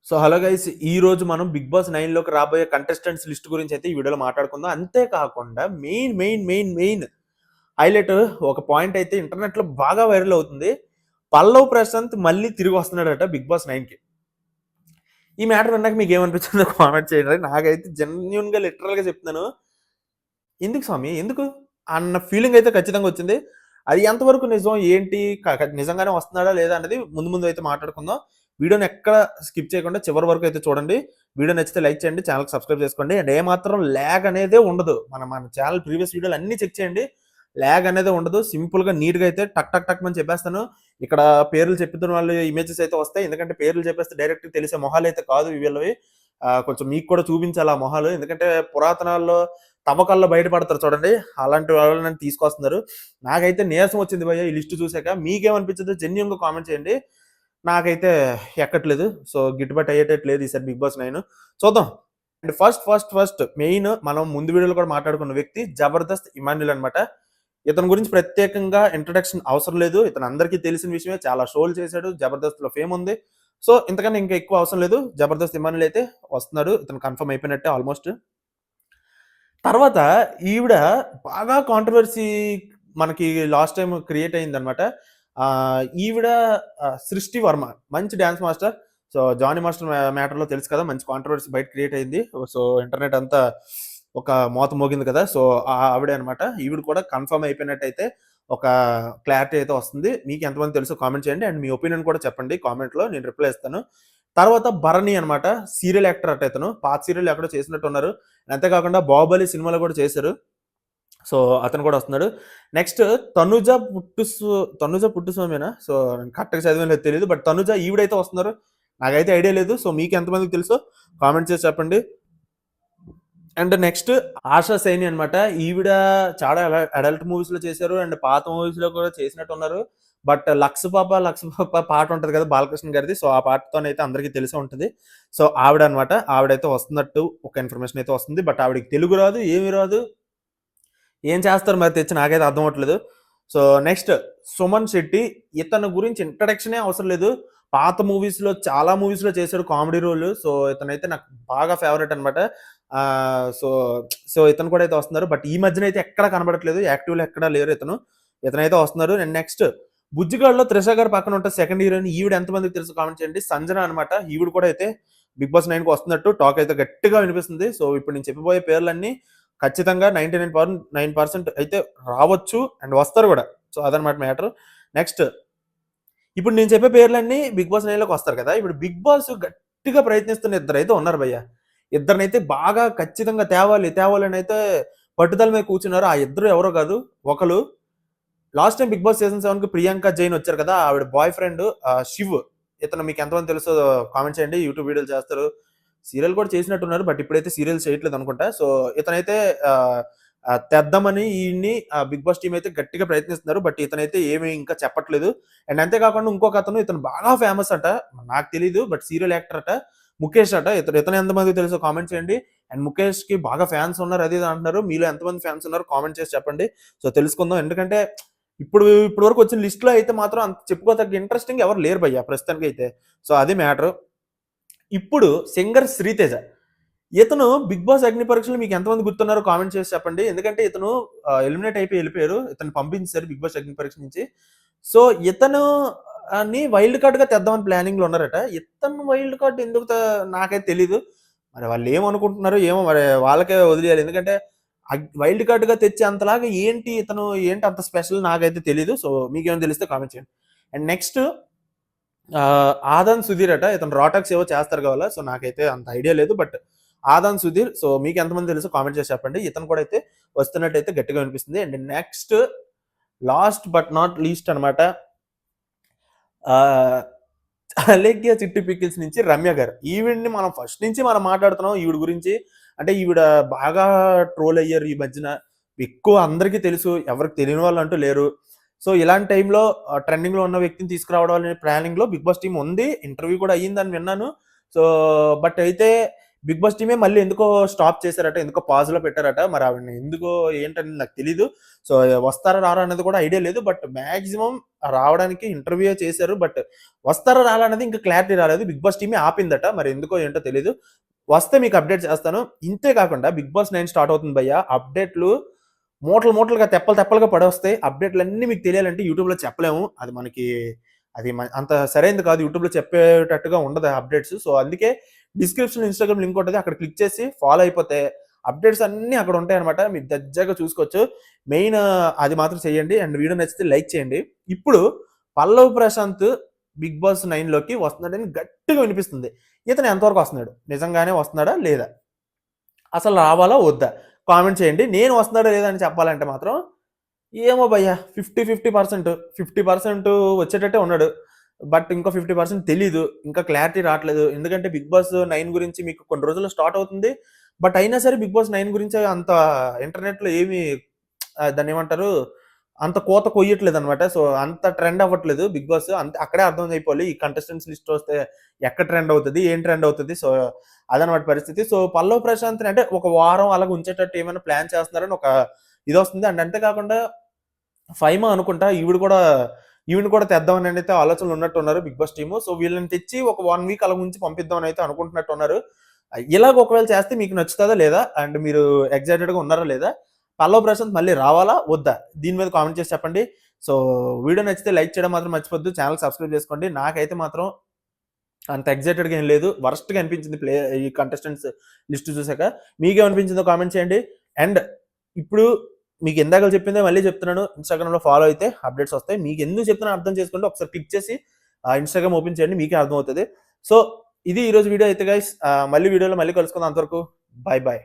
So hello guys, ఈ రోజు మనం 'బిగ్ బాస్ 9' లోకి రాబోయే కంటెస్టెంట్స్ లిస్ట్ గురించి అయితే ఈ వీడియోలో మాట్లాడుకుందాం. అంతే కాకుండా మెయిన్ హైలైట్ ఒక పాయింట్ అయితే ఇంటర్నెట్‌లో బాగా వైరల్ అవుతుంది. పల్లవ్ ప్రశాంత్ మళ్ళీ తిరిగి వస్తున్నాడట 'బిగ్ బాస్ 9'కి. ఈ మ్యాటర్ విన్నాక మీకు ఏమనిపించిందో కామెంట్ చేయండి. నాకైతే జెన్యూన్‌గా లిటరల్‌గా చెప్తున్నాను. ఎందుకు స్వామి? ఎందుకు? అన్న ఫీలింగ్ అయితే ఖచ్చితంగా వచ్చింది. అది ఎంతవరకు నిజం? ఏంటి? నిజంగానే వస్తున్నాడా? లేదా? అనేది ముందు అయితే మాట్లాడుకుందాం. వీడియోని ఎక్కడ స్కిప్ చేయకుండా చివరి వరకు అయితే చూడండి. వీడియో నచ్చితే లైక్ చేయండి. ఛానెల్‌కి సబ్స్క్రైబ్ చేసుకోండి. అండ్ ఏమాత్రం ల్యాగ్ అనేదే ఉండదు. మన ఛానెల్ ప్రీవియస్ వీడియోలు అన్నీ చెక్ చేయండి. ల్యాగ్ అనేదే ఉండదు. సింపుల్‌గా నీట్‌గా అయితే టక్ మని చెప్పేస్తాను. ఇక్కడ పేర్లు చెప్తున్న వాళ్ళు ఇమేజెస్ అయితే వస్తాయి. ఎందుకంటే పేర్లు చెప్పేస్తే డైరెక్ట్‌గా తెలిసే మొహాలైతే కాదు వీళ్ళవి. కొంచెం మీకు కూడా చూపించాలి ఆ మొహాలు. ఎందుకంటే పురాతనాల్లో తవ్వకాల్లో బయటపడతారు చూడండి. అలాంటి వాళ్ళని తీసుకొస్తున్నారు. నాకైతే నీరసం వచ్చింది భయ్యా ఈ లిస్ట్ చూసాక. మీకేమనిపించిందో జెన్యూన్‌గా కామెంట్ చేయండి. నాకైతే ఎక్కట్లేదు. సో, గిట్టుబాటు అయ్యేటట్టు లేదు ఈసారి 'బిగ్ బాస్ 9' చూద్దాం. అండ్ ఫస్ట్ మెయిన్ మనం ముందు వీడియోలో కూడా మాట్లాడుకున్న వ్యక్తి 'జబర్దస్త్' ఇమాన్యుల్ అనమాట. ఇతని గురించి ప్రత్యేకంగా ఇంట్రడక్షన్ అవసరం లేదు. ఇతను అందరికీ తెలిసిన విషయమే. చాలా షోలు చేశాడు. 'జబర్దస్త్‌లో' ఫేమ్ ఉంది. సో, ఇంతకన్నా ఇంకా ఎక్కువ అవసరం లేదు. 'జబర్దస్త్' ఇమాన్యుల్ అయితే వస్తున్నాడు. ఇతను కన్ఫర్మ్ అయిపోయినట్టే ఆల్మోస్ట్. తర్వాత ఈవిడ బాగా కాంట్రోవర్సీ మనకి లాస్ట్ టైమ్ క్రియేట్ అయిందనమాట. ఈవిడ 'సృష్టి వర్మ' మంచి dance master. So, 'Jani master' మ్యాటర్‌లో తెలుసు కదా! మంచి కాంట్రోవర్సీ బయట క్రియేట్ అయింది. సో, ఇంటర్నెట్ అంతా ఒక మోత మోగింది కదా! సో, ఆవిడే అనమాట. ఈవిడ కూడా కన్ఫర్మ్ అయిపోయినట్టయితే ఒక క్లారిటీ అయితే వస్తుంది. మీకు ఎంతమంది తెలుసో కామెంట్ చేయండి. అండ్ మీ ఒపీనియన్ కూడా చెప్పండి కామెంట్‌లో. నేను రిప్లై ఇస్తాను. తర్వాత 'భరణి' అనమాట. సీరియల్ యాక్టర్ అట ఇతను. పాత సీరియల్ ఎక్కడో చేసినట్టున్నారు. అంతేకాకుండా 'బాహుబలి' సినిమాలో కూడా చేశారు. సో, అతను కూడా వస్తున్నాడు. నెక్స్ట్ 'తనుజ పుట్టుస్వామేనా?' సో, కరెక్ట్‌గా చదివానో లేదో తెలీదు. బట్ 'తనుజ' ఈవిడైతే వస్తున్నారు. నాకైతే ఐడియా లేదు. సో, మీకు ఎంతమందికి తెలుసో కామెంట్ చేసి చెప్పండి. అండ్ నెక్స్ట్ 'ఆశా సైని' అనమాట. ఈవిడ చాలా అడల్ట్ మూవీస్‌లో చేశారు. అండ్ పాత మూవీస్‌లో కూడా చేసినట్టున్నారు. బట్ 'లక్స్ పాప' పాట ఉంటది కదా! బాలకృష్ణ గారిది. సో, ఆ పాటతోనైతే అందరికీ తెలిసే ఉంటది. సో, ఆవిడనమాట. ఆవిడైతే వస్తున్నట్టు ఒక ఇన్ఫర్మేషన్ అయితే వస్తుంది. బట్ ఆవిడకి తెలుగు రాదు, ఏమి రాదు. ఏం చేస్తారు మరి తెచ్చి నాకైతే అర్థం అవ్వట్లేదు. సో, నెక్స్ట్ 'సుమన్ శెట్టి' ఇతని గురించి ఇంట్రడక్షనే అవసరం లేదు. పాత మూవీస్‌లో చాలా మూవీస్‌లో చేశాడు కామెడీ రోల్. సో, ఇతనైతే నాకు బాగా ఫేవరెట్ అనమాట. ఆహ్, సో, సో, ఇతను కూడా అయితే వస్తున్నారు. బట్ ఈ మధ్యన అయితే ఎక్కడ కనబడట్లేదు. యాక్టివ్‌లో ఎక్కడా లేరు ఇతను. ఇతనైతే వస్తున్నారు. అండ్ నెక్స్ట్ 'బుజ్జిగాడులో' త్రిష గారి పక్కన ఉంటది సెకండ్ హీరోయిన్. ఈవిడ ఎంతమందికి తెలుసో కామెంట్ చేయండి. సంజన అనమాట. ఈవిడ కూడా అయితే 'బిగ్ బాస్ 9'కి వస్తున్నట్టు టాక్ అయితే గట్టిగా వినిపిస్తుంది. సో, ఇప్పుడు నేను చెప్పబోయే పేర్లన్నీ ఖచ్చితంగా 99% అయితే రావచ్చు అండ్ వస్తారు గూడా. సో, అదనమాట మ్యాటర్. నెక్స్ట్ ఇప్పుడు నేను చెప్పే పేర్లన్నీ 'బిగ్ బాస్ 9'లోకి వస్తారు కదా! ఇప్పుడు 'బిగ్ బాస్' గట్టిగా ప్రయత్నిస్తున్న ఇద్దరైతే ఉన్నారు భయ్య. ఇద్దరినైతే బాగా ఖచ్చితంగా తేవాలనైతే పట్టుదల మీద కూర్చున్నారు. ఆ ఇద్దరు ఎవరో కాదు. ఒకళ్ళు last time 'Bigg Boss' season 7కి ప్రియాంక జైన్ వచ్చారు కదా! ఆవిడ బాయ్ ఫ్రెండ్ శివ్. ఇతను మీకు ఎంతమంది తెలుసో కామెంట్ చేయండి. యూట్యూబ్ వీడియోలు చేస్తారు. సీరియల్ కూడా చేసినట్టున్నారు. బట్ ఇప్పుడైతే సీరియల్స్ చేయట్లేదు అనుకుంటా. సో, ఇతనైతే ఆహ్, ఆహ్, తెద్దామని ఈయన్ని 'బిగ్ బాస్' టీమ్ అయితే గట్టిగా ప్రయత్నిస్తున్నారు. బట్ ఇతనైతే ఏమి ఇంకా చెప్పట్లేదు. అండ్ అంతేకాకుండా ఇంకొకతను ఇతను బాగా ఫేమస్ అట. నాకు తెలీదు. బట్ సీరియల్ యాక్టర్ అట. ముఖేష్ అట. ఇతను ఎంతమందికి తెలుసో కామెంట్ చేయండి. అండ్ ముఖేష్‌కి బాగా ఫ్యాన్స్ ఉన్నారు. అది ఇది అంటున్నారు. మీలో ఎంతమంది ఫ్యాన్స్ ఉన్నారో కామెంట్ చేసి చెప్పండి. సో, తెలుసుకుందాం. ఎందుకంటే ఇప్పటి వరకు వచ్చిన లిస్ట్‌లో అయితే మాత్రం అంత చెప్పుకోదగ్గ ఇంట్రెస్టింగ్ ఎవరు లేరు భయ్య ప్రస్తుతానికైతే. సో, అది మ్యాటర్. ఇప్పుడు సింగర్ 'శ్రీతేజ'. ఇతను 'బిగ్ బాస్' అగ్ని పరీక్షలో మీకు ఎంతమంది గుర్తున్నారో కామెంట్ చేసి చెప్పండి. ఎందుకంటే ఇతను ఎలిమినేట్ అయిపోయి ఎళ్ళిపోయారు. ఇతన్ని పంపించేసారు 'బిగ్ బాస్' అగ్ని పరీక్ష నుంచి. సో, ఇతను వైల్డ్ కార్డ్‌గా తెద్దామని ప్లానింగ్‌లో ఉన్నారట. ఇతను వైల్డ్ కార్డ్ ఎందుకు నాకైతే తెలీదు. మరి వాళ్ళేమనుకుంటున్నారో ఏమో మరి వాళ్ళకే వదిలేయాలి. ఎందుకంటే వైల్డ్ కార్డ్‌గా తెచ్చే అంతలాగా ఏంటి అంత స్పెషల్ నాకైతే తెలీదు. సో, మీకేమైనా తెలిస్తే కామెంట్ చేయండి. అండ్ నెక్స్ట్ 'ఆదాన్ సుధీర్' అట. ఇతను 'రాటాక్స్' ఏవో చేస్తారు కావాలా. సో, నాకైతే అంత ఐడియా లేదు. బట్ 'ఆదాన్ సుధీర్' సో, మీకు ఎంతమంది తెలుసో కామెంట్ చేసి చెప్పండి. ఇతను కూడా అయితే వస్తున్నట్టయితే గట్టిగా వినిపిస్తుంది. And next last but not least అనమాట. ఆహ్, 'అలేఖ్య చిట్టి పికిల్స్' నుంచి రమ్య గారు. ఈవిడని మనం ఫస్ట్ నుంచి మనం మాట్లాడుతున్నాం ఈవిడ గురించి. అంటే ఈవిడ బాగా ట్రోల్ అయ్యారు ఈ మధ్యన. ఎక్కువ అందరికీ తెలుసు. ఎవరికి తెలియని వాళ్ళంటూ లేరు. సో, ఇలాంటి టైంలో ట్రెండింగ్‌లో ఉన్న వ్యక్తిని తీసుకురావడం అనే ప్లానింగ్‌లో 'బిగ్ బాస్' టీమ్ ఉంది. ఇంటర్వ్యూ కూడా అయ్యిందని విన్నాను. సో, బట్ అయితే బిగ్ బాస్ టీమే మళ్ళీ ఎందుకో స్టాప్ చేశారట, ఎందుకో పాజ్‌లో పెట్టారట. మరి ఆవిడని ఎందుకో ఏంటనేది నాకు తెలీదు. సో, వస్తారా రారా అనేది కూడా ఐడియా లేదు. బట్ మాక్సిమం రావడానికి ఇంటర్వ్యూ చేశారు. బట్ వస్తారా రారా అనేది ఇంకా క్లారిటీ రాలేదు. బిగ్ బాస్ టీమే ఆపిందట. మరి ఎందుకో ఏంటో తెలీదు. వస్తే మీకు అప్డేట్ చేస్తాను. ఇంతే కాకుండా బిగ్ బాస్ 9 స్టార్ట్ అవుతుంది భయ్యా. అప్డేట్‌లు మూటలు మూటలుగా, తెప్పలు తెప్పలుగా పడొస్తాయి. అప్డేట్‌లన్నీ మీకు తెలియాలంటే యూట్యూబ్‌లో చెప్పలేము. అది మనకి అది అంత సరైనది కాదు. యూట్యూబ్‌లో చెప్పేటట్టుగా ఉండదు అప్డేట్స్. సో, అందుకే డిస్క్రిప్షన్‌లో ఇన్‌స్టాగ్రామ్ లింక్ ఉంటది. అక్కడ క్లిక్ చేసి ఫాలో అయిపోతే అప్డేట్స్ అన్నీ అక్కడ ఉంటాయన్నమాట. మీరు దర్జాగా చూసుకోవచ్చు. మెయిన్ అది మాత్రం చేయండి. అండ్ వీడియో నచ్చితే లైక్ చేయండి. ఇప్పుడు పల్లవ్ ప్రశాంత్ బిగ్ బాస్ 9లోకి వస్తున్నాడని గట్టిగా వినిపిస్తుంది. ఇతను ఎంతవరకు వస్తున్నాడు? నిజంగానే వస్తున్నాడా? లేదా? అసలు రావాలా? వద్దా? కామెంట్ చేయండి. నేను వస్తున్నాడా? లేదా? అని చెప్పాలంటే మాత్రం ఏమో భయ్యా 50% 50% వచ్చేటట్టే ఉన్నాడు. బట్ ఇంకో 50% తెలీదు. ఇంకా క్లారిటీ రావట్లేదు. ఎందుకంటే 'బిగ్ బాస్ 9' గురించి మీకు కొన్ని రోజుల్లో స్టార్ట్ అవుతుంది. బట్ అయినా సరే 'బిగ్ బాస్ 9' గురించి అంత ఇంటర్నెట్‌లో ఏమి దాన్నేమంటారు? అంత కోత కొయ్యట్లేదనమాట. సో, అంత ట్రెండ్ అవ్వట్లేదు 'బిగ్ బాస్'. అంతే అక్కడే అర్థం అయిపోవాలి. ఈ కంటెస్టెంట్స్ లిస్ట్ వస్తే ఎక్కడ ట్రెండ్ అవుతది? ఏం ట్రెండ్ అవుతది? సో, అదనమాట పరిస్థితి. సో, పల్లవ్ ప్రశాంత్‌ని అంటే ఒక వారం అలాగ ఉంచేటట్టు ఏమైనా ప్లాన్ చేస్తున్నారని ఒక ఇదొస్తుంది. అండ్ అంతే కాకుండా ఫైమా అనుకుంటా ఈవిడని కూడా తెద్దామని అయితే ఆలోచనలు ఉన్నట్టున్నారు బిగ్ బాస్ టీము. సో, వీళ్ళని తెచ్చి ఒక 1 వీక్ అలా ఉంచి పంపిద్దామని అయితే అనుకుంటున్నట్టున్నారు. ఇలాగ ఒకవేళ చేస్తే మీకు నచ్చుతదా లేదా? అండ్ మీరు ఎక్సైటెడ్‌గా ఉన్నారా లేదా? పల్లవ్ ప్రశాంత్ మళ్ళీ రావాలా? వద్దా? దీని మీద కామెంట్ చేసి చెప్పండి. సో, వీడియో నచ్చితే లైక్ చేయడం మాత్రం మర్చిపోద్దు. ఛానెల్ సబ్స్క్రైబ్ చేసుకోండి. నాకైతే మాత్రం అంత ఎక్సైటెడ్‌గా ఏం లేదు. వరస్ట్‌గా అనిపించింది ఈ కంటెస్టెంట్స్ లిస్ట్ చూసాక. మీకేమనిపించిందో కామెంట్ చేయండి. అండ్ ఇప్పుడు మీకు ఇందాకల చెప్పిందే మళ్ళీ చెప్తున్నాను. ఇన్‌స్టాగ్రామ్‌లో ఫాలో అయితే అప్డేట్స్ వస్తాయి. మీకు ఎందుకు చెప్తున్నానో అర్థం చేసుకోండి. ఒకసారి క్లిక్ చేసి ఇన్‌స్టాగ్రామ్ ఓపెన్ చేయండి. మీకే అర్థమవుతది. సో, ఇది ఈరోజు వీడియో అయితే గైస్. మళ్ళీ వీడియోలో మళ్ళీ కలుసుకుందాం. అంతవరకు బాయ్ బాయ్.